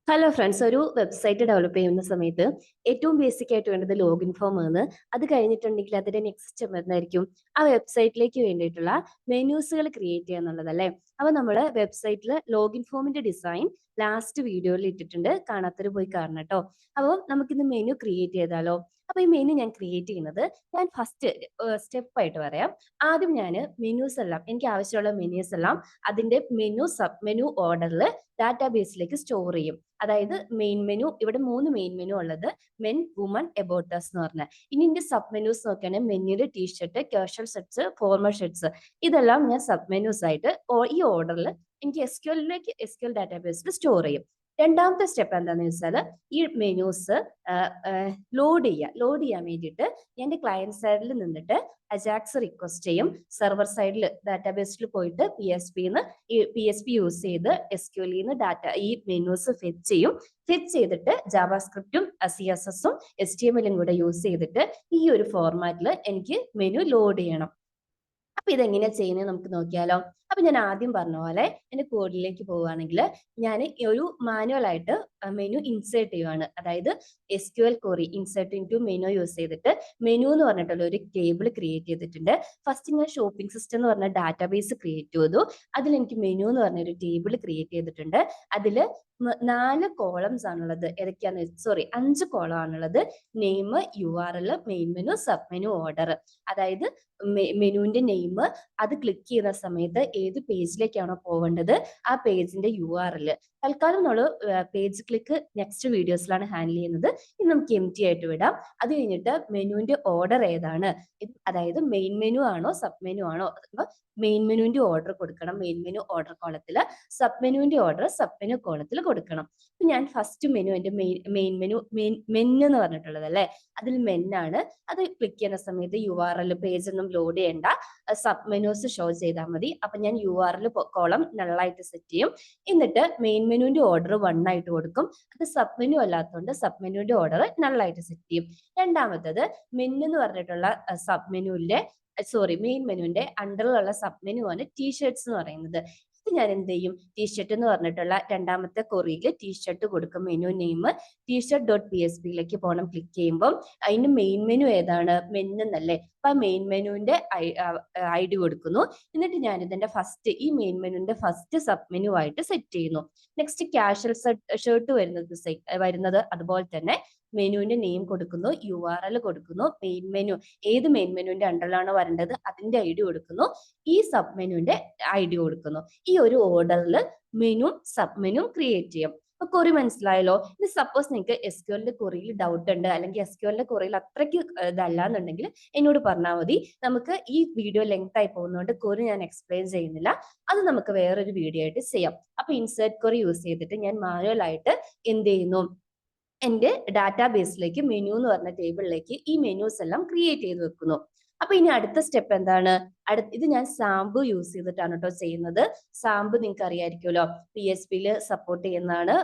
Hello friends, ഒരു website develop ചെയ്യുന്ന സമയത്ത് ഏറ്റവും ബേസിക് ആയിട്ട് വേണ്ടത് ലോഗിൻ ഫോം ആണ്. അത് കഴിഞ്ഞിട്ടുണ്ടെങ്കിൽ അതിന്റെ നെക്സ്റ്റ് സ്റ്റെപ്പ് എന്തായിരിക്കും? ആ വെബ്സൈറ്റിലേക്ക് വേണ്ടിയിട്ടുള്ള മെനൂസുകൾ ക്രിയേറ്റ് ചെയ്യുക എന്നുള്ളതല്ലേ. അപ്പൊ നമ്മുടെ വെബ്സൈറ്റിൽ ലോഗിൻ ഫോമിന്റെ ഡിസൈൻ ലാസ്റ്റ് വീഡിയോയിൽ ഇട്ടിട്ടുണ്ട്, കാണാത്തവർ പോയി കാണണം കേട്ടോ. അപ്പോൾ നമുക്കിന്ന് മെനു ക്രിയേറ്റ് ചെയ്താലോ? അപ്പൊ ഈ മെനു ഞാൻ ക്രിയേറ്റ് ചെയ്യുന്നത് ഞാൻ ഫസ്റ്റ് സ്റ്റെപ്പ് ആയിട്ട് പറയാം. ആദ്യം ഞാൻ മെനൂസ് എല്ലാം, എനിക്ക് ആവശ്യമുള്ള മെനൂസ് എല്ലാം അതിന്റെ മെനു സബ് മെനു ഓർഡറിൽ ഡാറ്റാബേസിലേക്ക് സ്റ്റോർ ചെയ്യും. അതായത് മെയിൻ മെനു, ഇവിടെ 3 മെയിൻ മെനു ഉള്ളത് മെൻ, വുമൺ, എബോട്ടസ് എന്ന് പറഞ്ഞ. ഇനി ഇതിന്റെ സബ് മെനൂസ് നോക്കുകയാണെങ്കിൽ മെന്നില് T shirt, casual sets, formal shirts, ഇതെല്ലാം ഞാൻ സബ് മെനൂസ് ആയിട്ട് ഈ ഓർഡറിൽ എനിക്ക് എസ്ക്യൂഎൽ ഡാറ്റാബേസിൽ സ്റ്റോർ ചെയ്യും. രണ്ടാമത്തെ സ്റ്റെപ്പ് എന്താണെന്ന് വെച്ചാൽ ഈ മെനൂസ് ലോഡ് ചെയ്യാൻ വേണ്ടിയിട്ട് എന്റെ ക്ലയന്റ് സൈഡിൽ നിന്നിട്ട് അജാക്സ് റിക്വസ്റ്റ് ചെയ്യും. സെർവർ സൈഡിൽ ഡാറ്റാബേസിൽ പോയിട്ട് PHP യൂസ് ചെയ്ത് SQL ഈ മെനൂസ് ഫെച്ച് ചെയ്യും. ഫെച്ച് ചെയ്തിട്ട് ജാവാസ്ക്രിപ്റ്റും CSS-ഉം HTML-ഉം കൂടെ യൂസ് ചെയ്തിട്ട് ഈ ഒരു ഫോർമാറ്റിൽ എനിക്ക് മെനു ലോഡ് ചെയ്യണം. അപ്പൊ ഇതെങ്ങനെയാ ചെയ്യുന്നത് നമുക്ക് നോക്കിയാലോ. അപ്പൊ ഞാൻ ആദ്യം പറഞ്ഞ പോലെ എന്റെ കോഡിലേക്ക് പോവുകയാണെങ്കിൽ ഞാൻ ഒരു മാനുവൽ ആയിട്ട് മെനു ഇൻസേർട്ട് ചെയ്യുവാണ്. അതായത് SQL query insert into menu use ചെയ്തിട്ട് മെനു എന്ന് പറഞ്ഞിട്ടുള്ള ഒരു ടേബിൾ ക്രിയേറ്റ് ചെയ്തിട്ടുണ്ട്. ഫസ്റ്റ് ഞാൻ ഷോപ്പിംഗ് സിസ്റ്റം എന്ന് പറഞ്ഞ ഡാറ്റാബേസ് ക്രിയേറ്റ് ചെയ്തു. അതിൽ എനിക്ക് മെനു എന്ന് പറഞ്ഞ ഒരു ടേബിൾ ക്രിയേറ്റ് ചെയ്തിട്ടുണ്ട്. അതിൽ 4 കോളംസ് ആണുള്ളത്. ഏതൊക്കെയാന്ന് സോറി 5 കോളം ആണുള്ളത്. Name, URL, main menu, sub menu, order. അതായത് മെനുവിന്റെ നെയിം, അത് ക്ലിക്ക് ചെയ്യുന്ന സമയത്ത് ഏത് പേജിലേക്കാണോ പോവേണ്ടത് ആ പേജിന്റെ URL. തൽക്കാലം നമ്മൾ പേജ് ക്ലിക്ക് നെക്സ്റ്റ് വീഡിയോസിലാണ് ഹാൻഡിൽ ചെയ്യുന്നത്. ഇത് നമുക്ക് empty ആയിട്ട് വിടാം. അത് കഴിഞ്ഞിട്ട് മെനുവിന്റെ ഓർഡർ ഏതാണ്, അതായത് മെയിൻ മെനു ആണോ സബ് മെനു ആണോ, മെയിൻ മെനുവിന്റെ ഓർഡർ കൊടുക്കണം മെയിൻ മെനു ഓർഡർ കോളത്തില്, സബ് മെനുവിന്റെ ഓർഡർ സബ് മെനു കോളത്തിൽ കൊടുക്കണം. ഞാൻ ഫസ്റ്റ് മെനു എന്റെ മെയിൻ മെനു മെൻ എന്ന് പറഞ്ഞിട്ടുള്ളത് അല്ലെ, അതിൽ മെൻ ആണ്. അത് ക്ലിക്ക് ചെയ്യുന്ന സമയത്ത് URL പേജ് ഒന്നും ലോഡ് ചെയ്യേണ്ട, സബ് മെനൂസ് ഷോ ചെയ്താൽ മതി. അപ്പൊ ഞാൻ URL കോളം നള്ളായിട്ട് സെറ്റ് ചെയ്യും. എന്നിട്ട് മെയിൻ മെനുവിന്റെ ഓർഡർ 1 ആയിട്ട് കൊടുക്കും. അത് സബ് മെനു അല്ലാത്തതുകൊണ്ട് സബ് മെനുവിന്റെ ഓർഡർ നള്ളായിട്ട് സെറ്റ് ചെയ്യും. രണ്ടാമത്തത് മെൻ എന്ന് പറഞ്ഞിട്ടുള്ള സബ് മെനുവിന്റെ മെയിൻ മെനുവിന്റെ അണ്ടറിലുള്ള സബ് മെനു ആണ് ടീഷർട്ട്സ് എന്ന് പറയുന്നത്. ഇത് ഞാൻ എന്ത് ചെയ്യും, ടീഷർട്ട് എന്ന് പറഞ്ഞിട്ടുള്ള രണ്ടാമത്തെ കൊറിയിൽ ടീഷർട്ട് കൊടുക്കും. മെനു നെയിം t-shirt.php പോകണം. ക്ലിക്ക് ചെയ്യുമ്പോൾ അതിന് മെയിൻ മെനു ഏതാണ്, മെൻ എന്നല്ലേ. അപ്പൊ ആ മെയിൻ മെനുവിന്റെ ID കൊടുക്കുന്നു. എന്നിട്ട് ഞാൻ ഇതിന്റെ ഫസ്റ്റ് ഈ മെയിൻ മെനുവിന്റെ ഫസ്റ്റ് സബ് മെനു ആയിട്ട് സെറ്റ് ചെയ്യുന്നു. നെക്സ്റ്റ് കാഷ്വൽ ഷർട്ട് വരുന്നത് അതുപോലെ തന്നെ മെനുവിന്റെ നെയിം കൊടുക്കുന്നു, URL കൊടുക്കുന്നു, മെയിൻ മെനു ഏത് മെയിൻ മെനുവിന്റെ അണ്ടറിലാണോ വരേണ്ടത് അതിന്റെ ID കൊടുക്കുന്നു, ഈ സബ് മെനുവിന്റെ ID കൊടുക്കുന്നു. ഈ ഒരു ഓർഡറിൽ മെനു സബ് മെനു ക്രിയേറ്റ് ചെയ്യും. അപ്പൊ കൊറി മനസ്സിലായല്ലോ. ഇനി സപ്പോസ് നിങ്ങൾക്ക് SQL കൊറിയിൽ ഡൗട്ട് ഉണ്ട്, അല്ലെങ്കിൽ SQL കൊറിയിൽ അത്രയ്ക്ക് ഇതല്ല എന്നുണ്ടെങ്കിൽ എന്നോട് പറഞ്ഞാൽ മതി. നമുക്ക് ഈ വീഡിയോ ലെങ്ത് ആയി പോകുന്നതുകൊണ്ട് കൊറി ഞാൻ എക്സ്പ്ലെയിൻ ചെയ്യുന്നില്ല. അത് നമുക്ക് വേറൊരു വീഡിയോ ആയിട്ട് ചെയ്യാം. അപ്പൊ ഇൻസേർട്ട് കൊറി യൂസ് ചെയ്തിട്ട് ഞാൻ മാനുവൽ ആയിട്ട് എന്ത് ചെയ്യുന്നു, എന്റെ ഡാറ്റാബേസിലേക്ക് മെനു എന്ന് പറഞ്ഞ ടേബിളിലേക്ക് ഈ മെനൂസ് എല്ലാം ക്രിയേറ്റ് ചെയ്ത് വെക്കുന്നു. അപ്പൊ ഇനി അടുത്ത സ്റ്റെപ്പ് എന്താണ്, ഇത് ഞാൻ സാമ്പ് യൂസ് ചെയ്തിട്ടാണ് കേട്ടോ ചെയ്യുന്നത്. സാമ്പ് നിങ്ങൾക്ക് അറിയായിരിക്കുമല്ലോ, PHP-യിൽ സപ്പോർട്ട് ചെയ്യുന്നതാണ്,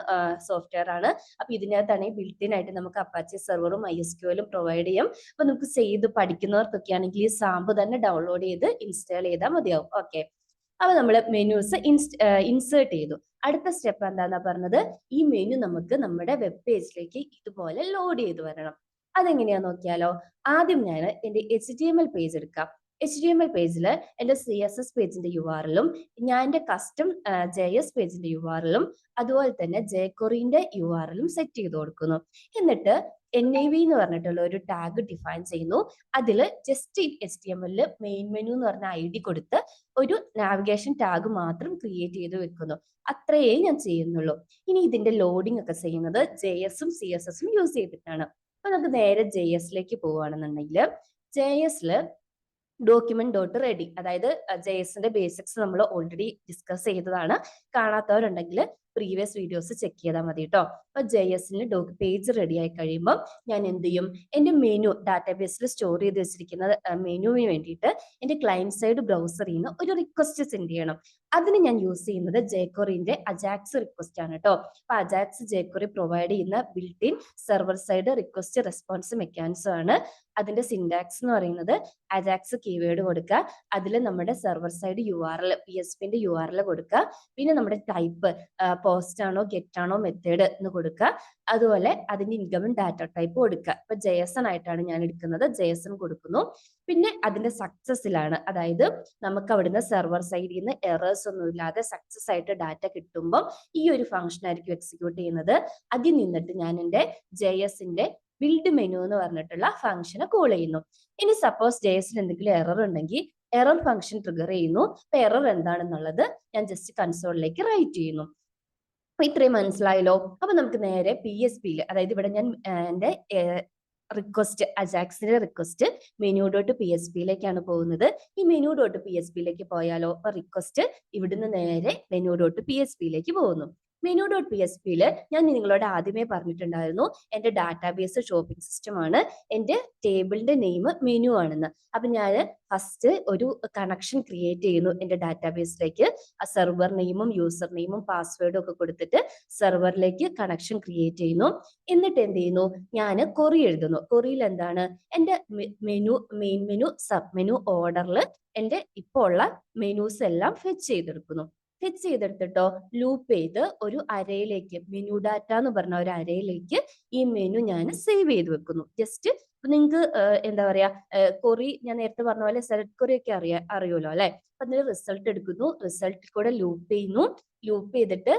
സോഫ്റ്റ്വെയർ ആണ്. അപ്പൊ ഇതിനകത്താണെങ്കിൽ ബിൽറ്റ് ഇൻ ആയിട്ട് നമുക്ക് അപ്പാച്ചി സെർവറും MySQL-ഉം പ്രൊവൈഡ് ചെയ്യും. അപ്പൊ നമുക്ക് ചെയ്ത് പഠിക്കുന്നവർക്കൊക്കെ ആണെങ്കിൽ ഈ സാമ്പ് തന്നെ ഡൗൺലോഡ് ചെയ്ത് ഇൻസ്റ്റാൾ ചെയ്താൽ മതിയാവും. ഓക്കെ, അപ്പൊ നമ്മൾ മെനൂസ് ഇൻസേർട്ട് ചെയ്തു. അടുത്ത സ്റ്റെപ്പ് എന്താന്നാ പറഞ്ഞത്, ഈ മെനു നമുക്ക് നമ്മുടെ വെബ് പേജിലേക്ക് ഇതുപോലെ ലോഡ് ചെയ്ത് വരണം. അതെങ്ങനെയാ നോക്കിയാലോ. ആദ്യം ഞാൻ എന്റെ HTML പേജ് എടുക്കാം. HTML പേജിൽ എന്റെ CSS പേജിന്റെ URL-ഉം ഞാൻ എന്റെ കസ്റ്റം JS പേജിന്റെ URL-ഉം അതുപോലെ തന്നെ jQuery-ന്റെ URL-ഉം സെറ്റ് ചെയ്ത് കൊടുക്കുന്നു. എന്നിട്ട് NAV എന്ന് പറഞ്ഞിട്ടുള്ള ഒരു ടാഗ് ഡിഫൈൻ ചെയ്യുന്നു. അതിൽ ജസ്റ്റ് HTML മെയിൻ മെനു എന്ന് പറഞ്ഞ ID കൊടുത്ത് ഒരു നാവിഗേഷൻ ടാഗ് മാത്രം ക്രിയേറ്റ് ചെയ്ത് വെക്കുന്നു. അത്രയേ ഞാൻ ചെയ്യുന്നുള്ളൂ. ഇനി ഇതിന്റെ ലോഡിംഗ് ഒക്കെ ചെയ്യുന്നത് JS-ഉം CSS-ഉം യൂസ് ചെയ്തിട്ടാണ്. അപ്പൊ നമുക്ക് നേരെ JS-ലേക്ക് പോവുകയാണെന്നുണ്ടെങ്കിൽ JS-ൽ document.ready, അതായത് JS-ന്റെ ബേസിക്സ് നമ്മൾ ഓൾറെഡി ഡിസ്കസ് ചെയ്തതാണ്. കാണാത്തവരുണ്ടെങ്കിൽ പ്രീവിയസ് വീഡിയോസ് ചെക്ക് ചെയ്താൽ മതി കേട്ടോ. അപ്പൊ JS-ന് പേജ് റെഡി ആയി കഴിയുമ്പോൾ ഞാൻ എന്ത് ചെയ്യും, എന്റെ മെനു ഡാറ്റാബേസിൽ സ്റ്റോർ ചെയ്ത് വെച്ചിരിക്കുന്ന മെനുവിന് വേണ്ടിയിട്ട് എന്റെ ക്ലയന്റ് സൈഡ് ബ്രൗസറിൽ നിന്ന് ഒരു റിക്വസ്റ്റ് സെൻഡ് ചെയ്യണം. അതിന് ഞാൻ യൂസ് ചെയ്യുന്നത് jQuery-ന്റെ അജാക്സ് റിക്വസ്റ്റ് ആണ് കേട്ടോ. അപ്പൊ അജാക്സ് jQuery പ്രൊവൈഡ് ചെയ്യുന്ന built in server side request response mechanism ആണ്. അതിന്റെ സിന്റാക്സ് എന്ന് പറയുന്നത് അജാക്സ് കീവേഡ് കൊടുക്കുക, അതിൽ നമ്മുടെ സെർവർ സൈഡ് URL PHP-ന്റെ URL കൊടുക്കുക, പിന്നെ നമ്മുടെ ടൈപ്പ് പോസ്റ്റ് ആണോ ഗെറ്റ് ആണോ മെത്തേഡ് എന്ന് കൊടുക്കുക. അതുപോലെ അതിന്റെ ഇൻകമിംഗ് ഡാറ്റ ടൈപ്പ് കൊടുക്കുക. ഇപ്പൊ JSON ആയിട്ടാണ് ഞാൻ എടുക്കുന്നത്, JSON കൊടുക്കുന്നു. പിന്നെ അതിന്റെ സക്സസിലാണ്, അതായത് നമുക്ക് അവിടുന്ന് സെർവർ സൈഡിൽ നിന്ന് എറേഴ്സ് ഒന്നും ഇല്ലാതെ സക്സസ് ആയിട്ട് ഡാറ്റ കിട്ടുമ്പോൾ ഈ ഒരു ഫംഗ്ഷൻ ആയിരിക്കും എക്സിക്യൂട്ട് ചെയ്യുന്നത്. അതിൽ നിന്നിട്ട് ഞാൻ എൻ്റെ JSന്റെ ബിൽഡ് മെനു എന്ന് പറഞ്ഞിട്ടുള്ള ഫംഗ്ഷനെ കോൾ ചെയ്യുന്നു. ഇനി സപ്പോസ് JSൽ എന്തെങ്കിലും എറർ ഉണ്ടെങ്കിൽ എറർ ഫംഗ്ഷൻ ട്രിഗർ ചെയ്യുന്നു. അപ്പൊ എറർ എന്താണെന്നുള്ളത് ഞാൻ ജസ്റ്റ് കൺസോളിലേക്ക് റൈറ്റ് ചെയ്യുന്നു. അപ്പൊ ഇത്രയും മനസ്സിലായല്ലോ. അപ്പൊ നമുക്ക് നേരെ PHPയിൽ, അതായത് ഇവിടെ ഞാൻ എൻ്റെ റിക്വസ്റ്റ്, അജാക്സിന്റെ റിക്വസ്റ്റ് menu.phpയിലേക്കാണ് പോകുന്നത്. ഈ menu.phpയിലേക്ക് പോയാലോ, അപ്പൊ റിക്വസ്റ്റ് ഇവിടുന്ന് നേരെ menu.phpയിലേക്ക് പോകുന്നു. menu.phpയിൽ ഞാൻ നിങ്ങളോട് ആദ്യമേ പറഞ്ഞിട്ടുണ്ടായിരുന്നു എന്റെ ഡാറ്റാബേസ് ഷോപ്പിംഗ് സിസ്റ്റം ആണ്, എന്റെ ടേബിളിന്റെ നെയിം മെനു ആണെന്ന്. അപ്പൊ ഞാൻ ഫസ്റ്റ് ഒരു കണക്ഷൻ ക്രിയേറ്റ് ചെയ്യുന്നു എന്റെ ഡാറ്റാബേസിലേക്ക്. ആ സെർവർ നെയിമും യൂസർ നെയിമും പാസ്വേഡും ഒക്കെ കൊടുത്തിട്ട് സെർവറിലേക്ക് കണക്ഷൻ ക്രിയേറ്റ് ചെയ്യുന്നു. എന്നിട്ട് എന്ത് ചെയ്യുന്നു, ഞാൻ കൊറി എഴുതുന്നു. കൊറിയിൽ എന്താണ്, എന്റെ മെയിൻ മെനു സബ് മെനു ഓർഡറിൽ എന്റെ ഇപ്പോൾ ഉള്ള മെനൂസ് എല്ലാം ഫെച്ച് ചെയ്തെടുക്കുന്നു. ഫെച്ച് ചെയ്തെടുത്തിട്ടോ ലൂപ്പ് ചെയ്ത് ഒരു അരയിലേക്ക്, മെനു ഡാറ്റ എന്ന് പറഞ്ഞ ഒരു അരയിലേക്ക് ഈ മെനു ഞാൻ സേവ് ചെയ്ത് വെക്കുന്നു. ജസ്റ്റ് നിങ്ങൾക്ക് എന്താ പറയാ, കൊറി ഞാൻ നേരത്തെ പറഞ്ഞ പോലെ സെലക്ട് കൊറി ഒക്കെ അറിയുമല്ലോ അല്ലെ. അപ്പൊ അതിന് റിസൾട്ട് എടുക്കുന്നു, റിസൾട്ടിൽ കൂടെ ലൂപ്പ് ചെയ്യുന്നു. ലൂപ്പ് ചെയ്തിട്ട്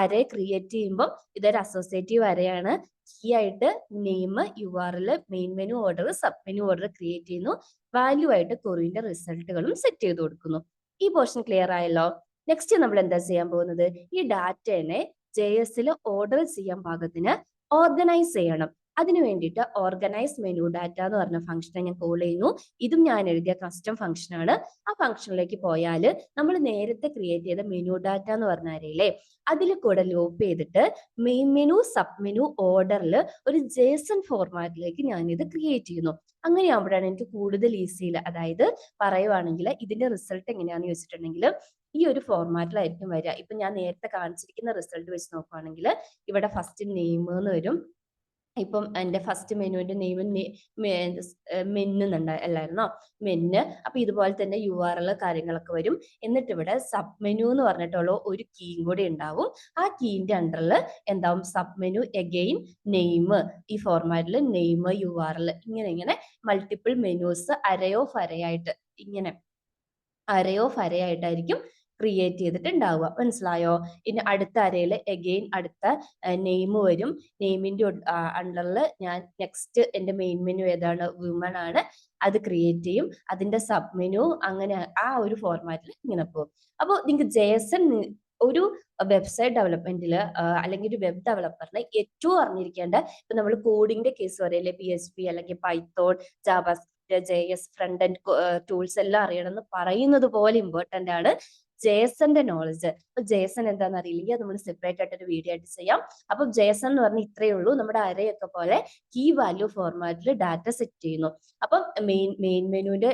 അര ക്രിയേറ്റ് ചെയ്യുമ്പോൾ ഇതൊരു അസോസിയേറ്റീവ് അരയാണ്. കീ ആയിട്ട് name, URL, main menu order, sub menu order create ചെയ്യുന്നു. വാല്യൂ ആയിട്ട് കൊറിയുടെ റിസൾട്ടുകളും സെറ്റ് ചെയ്ത് കൊടുക്കുന്നു. ഈ പോർഷൻ ക്ലിയർ ആയല്ലോ. നെക്സ്റ്റ് നമ്മൾ എന്താ ചെയ്യാൻ പോകുന്നത്, ഈ ഡാറ്റനെ JSൽ ഓർഡർ ചെയ്യാൻ പാകത്തിന് ഓർഗനൈസ് ചെയ്യണം. അതിനു വേണ്ടിയിട്ട് ഓർഗനൈസ് മെനു ഡാറ്റ എന്ന് പറഞ്ഞ ഫംഗ്ഷനെ ഞാൻ കോൾ ചെയ്യുന്നു. ഇതും ഞാൻ എഴുതിയ കസ്റ്റം ഫംഗ്ഷൻ ആണ്. ആ ഫംഗ്ഷനിലേക്ക് പോയാൽ നമ്മൾ നേരത്തെ ക്രിയേറ്റ് ചെയ്ത മെനു ഡാറ്റ എന്ന് പറഞ്ഞ അരയില്ലേ, അതിൽ കൂടെ ലൂപ്പ് ചെയ്തിട്ട് മെയിൻ മെനു സബ് മെനു ഓർഡറിൽ ഒരു JSON ഫോർമാറ്റിലേക്ക് ഞാൻ ഇത് ക്രിയേറ്റ് ചെയ്യുന്നു. അങ്ങനെയാകുമ്പോഴാണ് എനിക്ക് കൂടുതൽ ഈസിയിൽ, അതായത് പറയുവാണെങ്കിൽ ഇതിന്റെ റിസൾട്ട് എങ്ങനെയാണെന്ന് ചോദിച്ചിട്ടുണ്ടെങ്കിൽ ഈ ഒരു ഫോർമാറ്റിലായിരിക്കും വരിക. ഇപ്പൊ ഞാൻ നേരത്തെ കാണിച്ചിരിക്കുന്ന റിസൾട്ട് വെച്ച് നോക്കുകയാണെങ്കിൽ ഇവിടെ ഫസ്റ്റ് നെയിം എന്ന് വരും. ഇപ്പം എന്റെ ഫസ്റ്റ് മെനുവിന്റെ നെയിം അല്ലായിരുന്നോ, മെന്ന്. അപ്പൊ ഇതുപോലെ തന്നെ URL കാര്യങ്ങളൊക്കെ വരും. എന്നിട്ട് ഇവിടെ സബ് മെനു എന്ന് പറഞ്ഞിട്ടുള്ള ഒരു കീയും കൂടി ഉണ്ടാവും. ആ കീന്റെ അണ്ടറിൽ എന്താവും, സബ് മെനു എഗെയിൻ നെയിം, ഈ ഫോർമാറ്റിൽ നെയിം, URL, ഇങ്ങനെ മൾട്ടിപ്പിൾ മെനൂസ് അരയായിട്ട് ഇങ്ങനെ അരയായിട്ടായിരിക്കും ക്രിയേറ്റ് ചെയ്തിട്ടുണ്ടാവുക. മനസ്സിലായോ? ഇനി അടുത്ത അരയിൽ എഗെയിൻ അടുത്ത നെയിം വരും. നെയിമിന്റെ അണ്ടറിൽ ഞാൻ നെക്സ്റ്റ് എന്റെ മെയിൻ മെനു ഏതാണ്, വുമൺ ആണ്, അത് ക്രിയേറ്റ് ചെയ്യും. അതിന്റെ സബ് മെനു, അങ്ങനെ ആ ഒരു ഫോർമാറ്റിൽ ഇങ്ങനെ പോകും. അപ്പോൾ നിങ്ങൾക്ക് JSON ഒരു വെബ്സൈറ്റ് ഡെവലപ്മെന്റിൽ അല്ലെങ്കിൽ ഒരു വെബ് ഡെവലപ്പറിന് ഏറ്റവും അറിഞ്ഞിരിക്കേണ്ട, ഇപ്പൊ നമ്മൾ കോഡിങ്ങിന്റെ കേസ് പറയല്ലേ, PHP അല്ലെങ്കിൽ Python, JavaScript, JS, front end tools എല്ലാം അറിയണം എന്ന് പറയുന്നത് പോലെ ഇമ്പോർട്ടന്റ് ആണ് JSന്റെ നോളജ്. അപ്പൊ JSON എന്താണെന്ന് അറിയില്ലെങ്കിൽ അത് നമ്മൾ സെപ്പറേറ്റ് ആയിട്ട് ഒരു വീഡിയോ ആയിട്ട് ചെയ്യാം. അപ്പൊ JSON എന്ന് പറഞ്ഞാൽ ഇത്രയേ ഉള്ളൂ. നമ്മുടെ അരയൊക്കെ പോലെ കീ വാല്യൂ ഫോർമാറ്റിൽ ഡാറ്റ സെറ്റ് ചെയ്യുന്നു. അപ്പം മെയിൻ മെനുവിന്റെ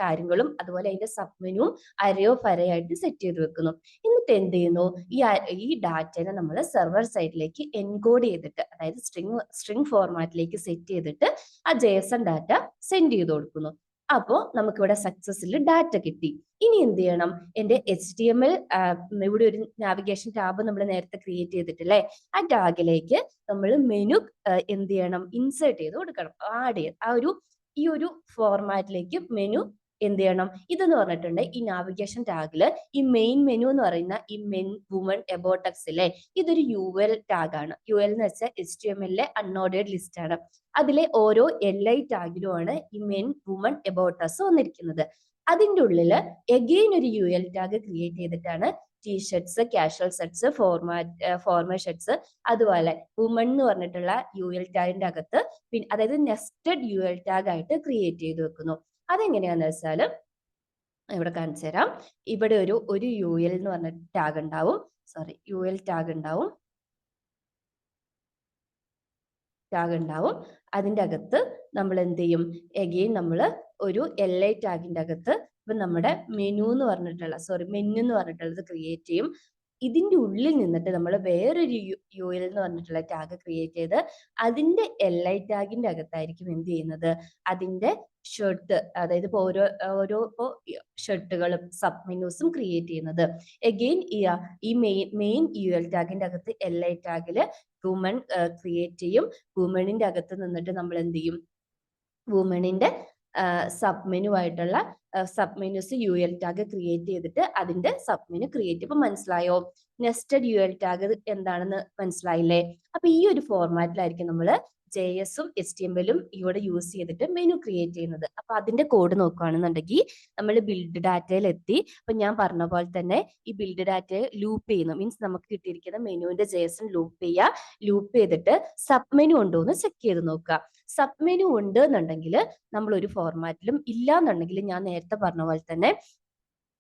കാര്യങ്ങളും അതുപോലെ അതിന്റെ സബ് മെനുവും അരയായിട്ട് സെറ്റ് ചെയ്ത് വെക്കുന്നു. എന്നിട്ട് എന്ത് ചെയ്യുന്നു, ഈ ഡാറ്റനെ നമ്മൾ സെർവർ സൈഡിലേക്ക് എൻകോഡ് ചെയ്തിട്ട്, അതായത് സ്ട്രിംഗ് ഫോർമാറ്റിലേക്ക് സെറ്റ് ചെയ്തിട്ട് ആ JSON ഡാറ്റ സെൻഡ് ചെയ്ത് കൊടുക്കുന്നു. അപ്പോ നമുക്കിവിടെ സക്സസിൽ ഡാറ്റ കിട്ടി. ഇനി എന്ത് ചെയ്യണം, എന്റെ HTML ഇവിടെ ഒരു നാവിഗേഷൻ ടാബ് നമ്മൾ നേരത്തെ ക്രിയേറ്റ് ചെയ്തിട്ടില്ലേ, ആ ടാഗിലേക്ക് നമ്മൾ മെനു എന്ത് ചെയ്യണം, ഇൻസേർട്ട് ചെയ്ത് കൊടുക്കണം. ഈ ഒരു ഫോർമാറ്റിലേക്ക് മെനു എന്ത് ചെയ്യണം, ഇതെന്ന് പറഞ്ഞിട്ടുണ്ട് ഈ നാവിഗേഷൻ ടാഗില് ഈ മെയിൻ മെനു എന്ന് പറയുന്ന ഈ മെൻ, വുമൺ, എബോട്ട് ടെക്സ്റ്റ് അല്ലേ, ഇതൊരു UL ടാഗാണ്. UL എന്ന് വെച്ചാൽ HTML അൺഓർഡേർഡ് ലിസ്റ്റ് ആണ്. അതിലെ ഓരോ LI ടാഗിലുമാണ് ഈ മെൻ, വുമൺ, എബോട്ടസ് വന്നിരിക്കുന്നത്. അതിൻ്റെ ഉള്ളില് എഗെയിൻ ഒരു UL ടാഗ് ക്രിയേറ്റ് ചെയ്തിട്ടാണ് T-shirts, casual sets, formal shirts, അതുപോലെ വുമൺ എന്ന് പറഞ്ഞിട്ടുള്ള UL ടാഗിന്റെ അകത്ത് അതായത് നെസ്റ്റഡ് UL ടാഗ് ആയിട്ട് ക്രിയേറ്റ് ചെയ്ത് വെക്കുന്നു. അതെങ്ങനെയാന്ന് വെച്ചാൽ ഇവിടെ കാണിച്ചു തരാം. ഇവിടെ ഒരു UL എന്ന് പറഞ്ഞ ടാഗ് ഉണ്ടാവും, UL ടാഗ് ഉണ്ടാവും. അതിൻ്റെ അകത്ത് നമ്മൾ എന്ത് ചെയ്യും, എഗെയിൻ നമ്മൾ ഒരു LI ടാഗിന്റെ അകത്ത് ഇപ്പൊ നമ്മുടെ മെനു എന്ന് പറഞ്ഞിട്ടുള്ളത് ക്രിയേറ്റ് ചെയ്യും. ഇതിന്റെ ഉള്ളിൽ നിന്നിട്ട് നമ്മൾ വേറൊരു UL എന്ന് പറഞ്ഞിട്ടുള്ള ടാഗ് ക്രിയേറ്റ് ചെയ്ത് അതിന്റെ LI ടാഗിന്റെ അകത്തായിരിക്കും എന്ത് ചെയ്യുന്നത്, അതിന്റെ ഷർട്ട്, അതായത് ഇപ്പോൾ ഓരോ ഷർട്ടുകളും സബ് മെനൂസും ക്രിയേറ്റ് ചെയ്യുന്നത്. എഗെയിൻ ഈ മെയിൻ UL ടാഗിന്റെ അകത്ത് LI ടാഗില് വുമൺ ക്രിയേറ്റ് ചെയ്യും. വുമണിന്റെ അകത്ത് നിന്നിട്ട് നമ്മൾ എന്ത് ചെയ്യും, വുമണിന്റെ സബ് മെനു ആയിട്ടുള്ള sub menus UL tag create ചെയ്തിട്ട് അതിന്റെ സബ് മെനു ക്രിയേറ്റ്. ഇപ്പൊ മനസ്സിലായോ? നെസ്റ്റഡ് UL ടാഗ് എന്താണെന്ന് മനസ്സിലായില്ലേ? അപ്പൊ ഈ ഒരു ഫോർമാറ്റിലായിരിക്കും നമ്മൾ JS-ഉം HTML-ഉം ഇവിടെ യൂസ് ചെയ്തിട്ട് മെനു ക്രിയേറ്റ് ചെയ്യുന്നത്. അപ്പൊ അതിന്റെ കോഡ് നോക്കുകയാണെന്നുണ്ടെങ്കിൽ നമ്മൾ ബിൽഡ് ഡാറ്റയിൽ എത്തി. അപ്പൊ ഞാൻ പറഞ്ഞ പോലെ തന്നെ ഈ ബിൽഡ് ഡാറ്റയെ ലൂപ്പ് ചെയ്യുന്നു, മീൻസ് നമുക്ക് കിട്ടിയിരിക്കുന്ന മെനുവിന്റെ JS ലൂപ്പ് ചെയ്യുക. ലൂപ്പ് ചെയ്തിട്ട് സബ് മെനു ഉണ്ടോ എന്ന് ചെക്ക് ചെയ്ത് നോക്കുക. സബ് മെനു ഉണ്ട് എന്നുണ്ടെങ്കിൽ നമ്മൾ ഒരു ഫോർമാറ്റിലും, ഇല്ല എന്നുണ്ടെങ്കിൽ ഞാൻ നേരത്തെ പറഞ്ഞ പോലെ തന്നെ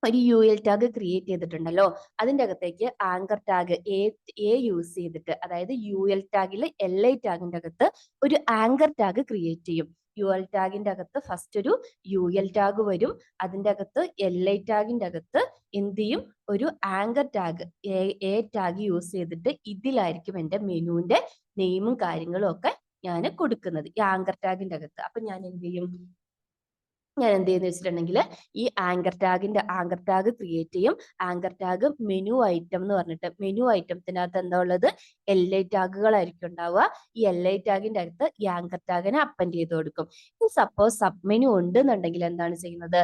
ഒരു UL ടാഗ് ക്രിയേറ്റ് ചെയ്തിട്ടുണ്ടല്ലോ, അതിന്റെ അകത്തേക്ക് ആങ്കർ ടാഗ് എ യൂസ് ചെയ്തിട്ട്, അതായത് UL ടാഗിൽ LI ടാഗിന്റെ അകത്ത് ഒരു ആങ്കർ ടാഗ് ക്രിയേറ്റ് ചെയ്യും. UL ടാഗിന്റെ അകത്ത് ഫസ്റ്റ് ഒരു UL ടാഗ് വരും, അതിന്റെ അകത്ത് LI ടാഗിന്റെ അകത്ത് എന്ത് ചെയ്യും, ഒരു anchor tag A tag use ചെയ്തിട്ട് ഇതിലായിരിക്കും എന്റെ മെനുവിന്റെ നെയിമും കാര്യങ്ങളും ഒക്കെ ഞാൻ കൊടുക്കുന്നത് ഈ ആങ്കർ ടാഗിന്റെ അകത്ത്. അപ്പൊ ഞാൻ എന്ത് ചെയ്യുന്ന വെച്ചിട്ടുണ്ടെങ്കിൽ ഈ ആങ്കർ ടാഗ് ക്രിയേറ്റ് ചെയ്യും. ആങ്കർ ടാഗ് മെനു ഐറ്റം എന്ന് പറഞ്ഞിട്ട്, മെനു ഐറ്റത്തിനകത്ത് എന്താ ഉള്ളത്, LI ടാഗുകളായിരിക്കും ഉണ്ടാവുക. ഈ LI ടാഗിന്റെ അകത്ത് ഈ ആങ്കർ ടാഗിനെ അപ്പൻഡ് ചെയ്ത് കൊടുക്കും. സപ്പോസ് സബ് മെനു ഉണ്ട് എന്നുണ്ടെങ്കിൽ എന്താണ് ചെയ്യുന്നത്,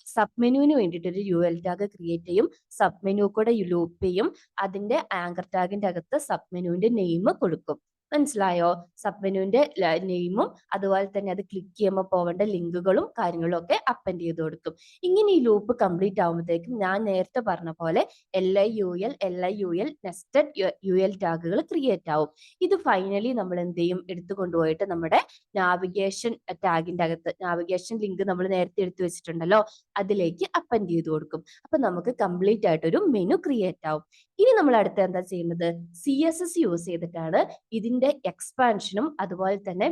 സബ് മെനുവിന് വേണ്ടിയിട്ട് ഒരു UL ടാഗ് ക്രിയേറ്റ് ചെയ്യും. സബ് മെനു കൂടെ ലൂപ്പ് ചെയ്യും. അതിന്റെ ആങ്കർ ടാഗിന്റെ അകത്ത് സബ് മെനുവിന്റെ നെയിം കൊടുക്കും. മനസ്സിലായോ? സബ് മെനുവിന്റെ നെയിമും അതുപോലെ തന്നെ അത് ക്ലിക്ക് ചെയ്യുമ്പോൾ പോവേണ്ട ലിങ്കുകളും കാര്യങ്ങളും ഒക്കെ അപ്പൻഡ് ചെയ്ത് കൊടുക്കും. ഇങ്ങനെ ഈ ലൂപ്പ് കംപ്ലീറ്റ് ആകുമ്പോഴത്തേക്കും ഞാൻ നേരത്തെ പറഞ്ഞ പോലെ LI UL നെസ്റ്റഡ് UL ടാഗുകൾ ക്രിയേറ്റ് ആവും. ഇത് ഫൈനലി നമ്മൾ എന്ത് ചെയ്യും, എടുത്തു കൊണ്ടുപോയിട്ട് നമ്മുടെ നാവിഗേഷൻ ടാഗിന്റെ അകത്ത്, നാവിഗേഷൻ ലിങ്ക് നമ്മൾ നേരത്തെ എടുത്തു വെച്ചിട്ടുണ്ടല്ലോ, അതിലേക്ക് അപ്പൻഡ് ചെയ്ത് കൊടുക്കും. അപ്പൊ നമുക്ക് കംപ്ലീറ്റ് ആയിട്ടൊരു മെനു ക്രിയേറ്റ് ആവും. ഇനി നമ്മൾ അടുത്ത എന്താ ചെയ്യുന്നത്, CSS യൂസ് ചെയ്തിട്ടാണ് ഇതിന്റെ എക്സ്പാൻഷനും അതുപോലെ തന്നെ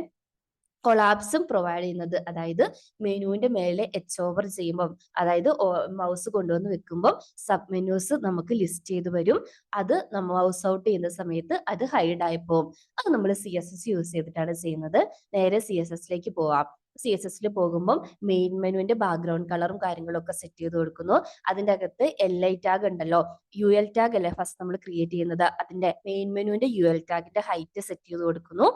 കൊളാപ്സും പ്രൊവൈഡ് ചെയ്യുന്നത്. അതായത് മെനുവിന്റെ മേലെ എച്ച് ഓവർ ചെയ്യുമ്പോൾ, അതായത് മൗസ് കൊണ്ടുവന്ന് വെക്കുമ്പോൾ സബ് മെനൂസ് നമുക്ക് ലിസ്റ്റ് ചെയ്ത് വരും. അത് നമ്മൾ മൗസ് ഔട്ട് ചെയ്യുന്ന സമയത്ത് അത് ഹൈഡ് ആയി പോകും. അത് നമ്മൾ CSS യൂസ് ചെയ്തിട്ടാണ് ചെയ്യുന്നത്. നേരെ CSS-ലേക്ക് പോവാം. CSS-ൽ പോകുമ്പോൾ മെയിൻ മെനുവിന്റെ ബാക്ക്ഗ്രൗണ്ട് കളറും കാര്യങ്ങളും ഒക്കെ സെറ്റ് ചെയ്ത് കൊടുക്കുന്നു. അതിന്റെ അകത്ത് LI ടാഗ് ഉണ്ടല്ലോ, UL ടാഗ് അല്ലേ ഫസ്റ്റ് നമ്മൾ ക്രിയേറ്റ് ചെയ്യുന്നത്, അതിന്റെ മെയിൻ മെനുവിന്റെ UL ടാഗിന്റെ ഹൈറ്റ് സെറ്റ് ചെയ്ത് കൊടുക്കുന്നു.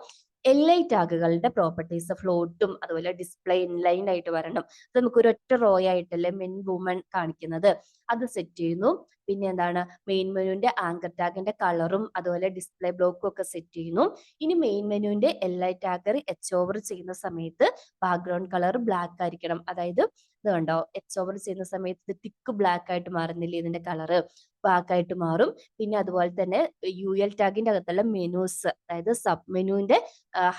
LI ടാഗുകളുടെ പ്രോപ്പർട്ടീസ് ഫ്ലോട്ടും അതുപോലെ ഡിസ്പ്ലേ ഇൻലൈൻ ആയിട്ട് വരണം. അത് നമുക്ക് ഒരൊറ്റ റോ ആയിട്ടല്ലേ മെൻ വുമൺ കാണിക്കുന്നത്, അത് സെറ്റ് ചെയ്യുന്നു. പിന്നെ എന്താണ്, മെയിൻ മെനുവിന്റെ ആങ്കർ ടാഗിന്റെ കളറും അതുപോലെ ഡിസ്പ്ലേ ബ്ലോക്കും ഒക്കെ സെറ്റ് ചെയ്യുന്നു. ഇനി മെയിൻ മെനുവിന്റെ LI ടാഗർ എച്ച് ഓവർ ചെയ്യുന്ന സമയത്ത് ബാക്ക്ഗ്രൗണ്ട് കളർ ബ്ലാക്ക് ആയിരിക്കണം. അതായത് ഇത് കണ്ടോ, എച്ച് ഓവർ ചെയ്യുന്ന സമയത്ത് ഇത് തിക്ക് ബ്ലാക്ക് ആയിട്ട് മാറുന്നില്ലേ, ഇതിന്റെ കളറ് ബ്ലാക്ക് ആയിട്ട് മാറും. പിന്നെ അതുപോലെ തന്നെ UL ടാഗിന്റെ അകത്തുള്ള മെനൂസ്, അതായത് സബ് മെനുവിന്റെ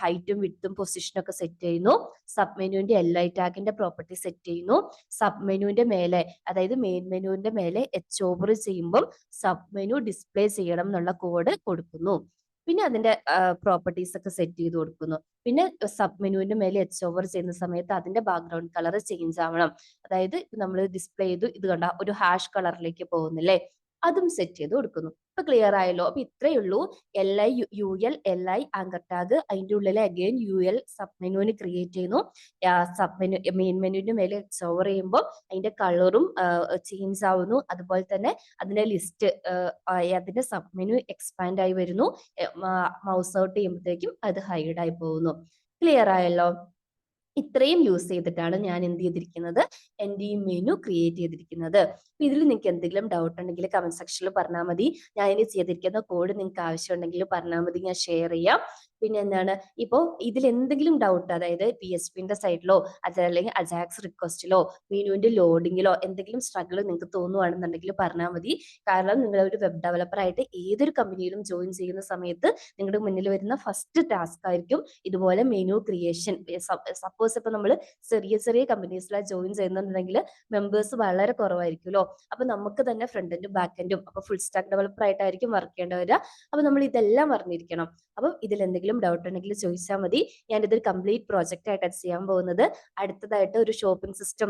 ഹൈറ്റും വിഡ്ത്തും പൊസിഷനും ഒക്കെ സെറ്റ് ചെയ്യുന്നു. സബ് മെനുവിന്റെ LI ടാഗിന്റെ പ്രോപ്പർട്ടി സെറ്റ് ചെയ്യുന്നു. സബ് മെനുവിന്റെ മേലെ, അതായത് മെയിൻ മെനുവിന്റെ മേലെ എച്ച് ഓവർ ചെയ്യുമ്പോൾ സബ് മെനു ഡിസ്പ്ലേ ചെയ്യണം എന്നുള്ള കോഡ് കൊടുക്കുന്നു. പിന്നെ അതിന്റെ പ്രോപ്പർട്ടീസ് ഒക്കെ സെറ്റ് ചെയ്ത് കൊടുക്കുന്നു. പിന്നെ സബ് മെനുവിന്റെ മേലെ എച്ച് ഓവർ ചെയ്യുന്ന സമയത്ത് അതിന്റെ ബാക്ക്ഗ്രൗണ്ട് കളർ ചേഞ്ച് ആവണം. അതായത് നമ്മൾ ഡിസ്പ്ലേ ചെയ്തു, ഇത് കണ്ട ഒരു ഹാഷ് കളറിലേക്ക് പോകുന്നില്ലേ, അതും സെറ്റ് ചെയ്ത് കൊടുക്കുന്നു. ഇപ്പൊ ക്ലിയർ ആയല്ലോ? അപ്പൊ ഇത്രയേ ഉള്ളൂ. LI UL LI anchor tag, അതിന്റെ ഉള്ളിൽ അഗെയിൻ UL സബ് മെനുവിന് ക്രിയേറ്റ് ചെയ്യുന്നു. സബ് മെനു മെയിൻ മെനുവിന്റെ മേലെ എച്ച് ഓവർ ചെയ്യുമ്പോൾ അതിന്റെ കളറും ചേഞ്ച് ആവുന്നു. അതുപോലെ തന്നെ അതിന്റെ ലിസ്റ്റ്, അതിന്റെ സബ് മെനു എക്സ്പാൻഡ് ആയി വരുന്നു. മൗസ് ഔട്ട് ചെയ്യുമ്പോഴത്തേക്കും അത് ഹൈഡ് ആയി പോകുന്നു. ക്ലിയർ ആയല്ലോ? ഇത്രയും യൂസ് ചെയ്തിട്ടാണ് ഞാൻ എന്ത് ചെയ്തിരിക്കുന്നത്, എൻ്റെ ഈ മെനു ക്രിയേറ്റ് ചെയ്തിരിക്കുന്നത്. അപ്പൊ ഇതിൽ നിങ്ങൾക്ക് എന്തെങ്കിലും ഡൗട്ട് ഉണ്ടെങ്കിൽ കമന്റ് സെക്ഷനിൽ പറഞ്ഞാൽ മതി. ഞാൻ ഇനി ചെയ്തിരിക്കുന്ന കോഡ് നിങ്ങൾക്ക് ആവശ്യമുണ്ടെങ്കിൽ പറഞ്ഞാൽ മതി, ഞാൻ ഷെയർ ചെയ്യാം. പിന്നെ എന്താണ്, ഇപ്പോൾ ഇതിൽ എന്തെങ്കിലും ഡൗട്ട്, അതായത് PHP-ന്റെ സൈഡിലോ അതല്ലെങ്കിൽ അജാക്സ് റിക്വസ്റ്റിലോ മെനുവിന്റെ ലോഡിങ്ങിലോ എന്തെങ്കിലും സ്ട്രഗിൾ നിങ്ങൾക്ക് തോന്നുവാണെന്നുണ്ടെങ്കിൽ പറഞ്ഞാൽ മതി. കാരണം നിങ്ങൾ ഒരു വെബ് ഡെവലപ്പർ ആയിട്ട് ഏതൊരു കമ്പനിയിലും ജോയിൻ ചെയ്യുന്ന സമയത്ത് നിങ്ങളുടെ മുന്നിൽ വരുന്ന ഫസ്റ്റ് ടാസ്ക് ആയിരിക്കും ഇതുപോലെ മെനു ക്രിയേഷൻ. സപ്പോസ് ഇപ്പൊ നമ്മൾ ചെറിയ ചെറിയ കമ്പനീസിലാണ് ജോയിൻ ചെയ്യുന്നുണ്ടെങ്കിൽ മെമ്പേഴ്സ് വളരെ കുറവായിരിക്കുമല്ലോ. അപ്പൊ നമുക്ക് തന്നെ ഫ്രണ്ട് എൻഡും ബാക്ക് എൻഡും, അപ്പൊ ഫുൾ സ്റ്റാക്ക് ഡെവലപ്പർ ആയിട്ടായിരിക്കും വർക്ക് ചെയ്യേണ്ടി വരിക. അപ്പൊ നമ്മൾ ഇതെല്ലാം അറിഞ്ഞിരിക്കണം. അപ്പം ഇതിൽ എന്തെങ്കിലും എന്തെങ്കിലും ഡൗട്ട് ഉണ്ടെങ്കിൽ ചോദിച്ചാൽ മതി. ഞാനിതൊരു കംപ്ലീറ്റ് പ്രോജക്റ്റ് ആയിട്ടാണ് ചെയ്യാൻ പോകുന്നത്. അടുത്തതായിട്ട് ഒരു ഷോപ്പിംഗ് സിസ്റ്റം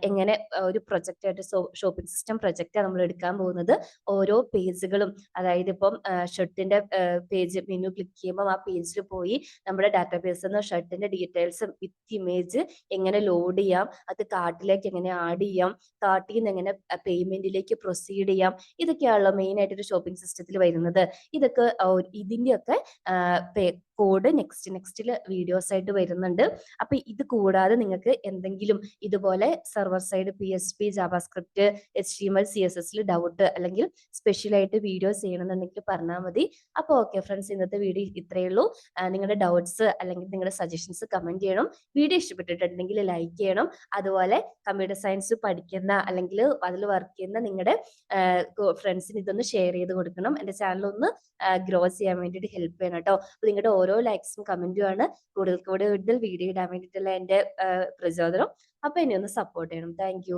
എങ്ങനെ ഒരു പ്രൊജക്റ്റ് ആയിട്ട് ഷോപ്പിംഗ് സിസ്റ്റം പ്രൊജക്റ്റാണ് നമ്മൾ എടുക്കാൻ പോകുന്നത്. ഓരോ പേജുകളും, അതായത് ഇപ്പം ഷർട്ടിന്റെ പേജ് മെനു ക്ലിക്ക് ചെയ്യുമ്പോൾ ആ പേജിൽ പോയി നമ്മുടെ ഡാറ്റാബേസിൽ നിന്ന് ഷർട്ടിന്റെ ഡീറ്റെയിൽസ് വിത്ത് ഇമേജ് എങ്ങനെ ലോഡ് ചെയ്യാം, അത് കാർട്ടിലേക്ക് എങ്ങനെ ആഡ് ചെയ്യാം, കാർട്ടിൽ നിന്ന് എങ്ങനെ പേയ്മെന്റിലേക്ക് പ്രൊസീഡ് ചെയ്യാം, ഇതൊക്കെയാണല്ലോ മെയിൻ ആയിട്ട് ഒരു ഷോപ്പിംഗ് സിസ്റ്റത്തിൽ വരുന്നത്. ഇതൊക്കെ ഇതിന്റെയൊക്കെ കോഡ് നെക്സ്റ്റിൽ വീഡിയോസ് ആയിട്ട് വരുന്നുണ്ട്. അപ്പൊ ഇത് കൂടാതെ നിങ്ങൾക്ക് എന്തെങ്കിലും ഇതുപോലെ server side PHP, JavaScript, HTML, CSS doubt അല്ലെങ്കിൽ സ്പെഷ്യൽ ആയിട്ട് വീഡിയോ ചെയ്യണമെന്നുണ്ടെങ്കിൽ പറഞ്ഞാൽ മതി. അപ്പോൾ ഓക്കെ ഫ്രണ്ട്സ്, ഇന്നത്തെ വീഡിയോ ഇത്രയേ ഉള്ളൂ. നിങ്ങളുടെ ഡൗട്ട്സ് അല്ലെങ്കിൽ നിങ്ങളുടെ സജഷൻസ് കമന്റ് ചെയ്യണം. വീഡിയോ ഇഷ്ടപ്പെട്ടിട്ടുണ്ടെങ്കിൽ ലൈക്ക് ചെയ്യണം. അതുപോലെ കമ്പ്യൂട്ടർ സയൻസ് പഠിക്കുന്ന അല്ലെങ്കിൽ അതിൽ വർക്ക് ചെയ്യുന്ന നിങ്ങളുടെ ഫ്രണ്ട്സിന് ഇതൊന്ന് ഷെയർ ചെയ്ത് കൊടുക്കണം. എൻ്റെ ചാനൽ ഒന്ന് ഗ്രോ ചെയ്യാൻ വേണ്ടിയിട്ട് ഹെൽപ്പ് ചെയ്യണം കേട്ടോ. അപ്പോൾ നിങ്ങളുടെ ഓരോ ലൈക്സും കമന്റും ആണ് കൂടുതൽ വീഡിയോ ഇടാൻ വേണ്ടിയിട്ടുള്ള എൻ്റെ പ്രചോദനം. അപ്പോൾ എന്നെ ഒന്ന് സപ്പോർട്ട് ചെയ്യണം. താങ്ക്